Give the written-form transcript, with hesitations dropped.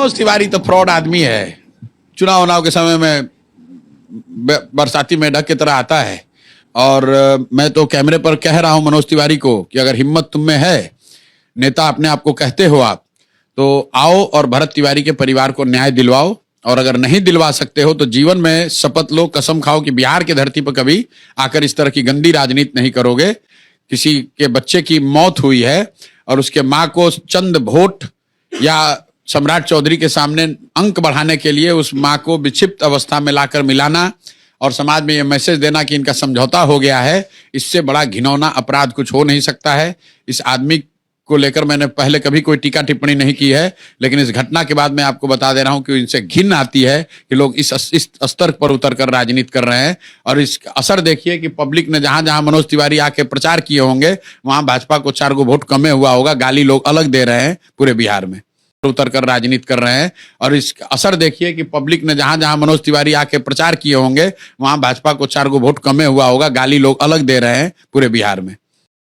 मनोज तिवारी तो फ्रॉड आदमी है। चुनाव उनाव के समय में बरसाती मेढक की तरह आता है। और मैं तो कैमरे पर कह रहा हूं मनोज तिवारी को कि अगर हिम्मत तुम में है, नेता अपने आप को कहते हो आप, तो आओ और भरत तिवारी के परिवार को न्याय दिलवाओ। और अगर नहीं दिलवा सकते हो तो जीवन में शपथ लो, कसम खाओ कि बिहार की धरती पर कभी आकर इस तरह की गंदी राजनीति नहीं करोगे। किसी के बच्चे की मौत हुई है और उसके माँ को चंद वोट या सम्राट चौधरी के सामने अंक बढ़ाने के लिए उस माँ को विक्षिप्त अवस्था में लाकर मिलाना और समाज में यह मैसेज देना कि इनका समझौता हो गया है, इससे बड़ा घिनौना अपराध कुछ हो नहीं सकता है। इस आदमी को लेकर मैंने पहले कभी कोई टीका टिप्पणी नहीं की है, लेकिन इस घटना के बाद मैं आपको बता दे रहा हूं कि इनसे घिन आती है कि लोग इस स्तर पर उतर कर राजनीति कर रहे हैं। और इस असर देखिए कि पब्लिक ने जहां जहां मनोज तिवारी आके प्रचार किए होंगे वहां भाजपा को 4 गो वोट कमे हुआ होगा। गाली लोग अलग दे रहे हैं पूरे बिहार में, उतर कर राजनीति कर रहे हैं। और इस असर देखिए कि पब्लिक ने जहां जहां मनोज तिवारी आके प्रचार किए होंगे वहां भाजपा को 4 गो वोट कमे हुआ होगा। गाली लोग अलग दे रहे हैं पूरे बिहार में।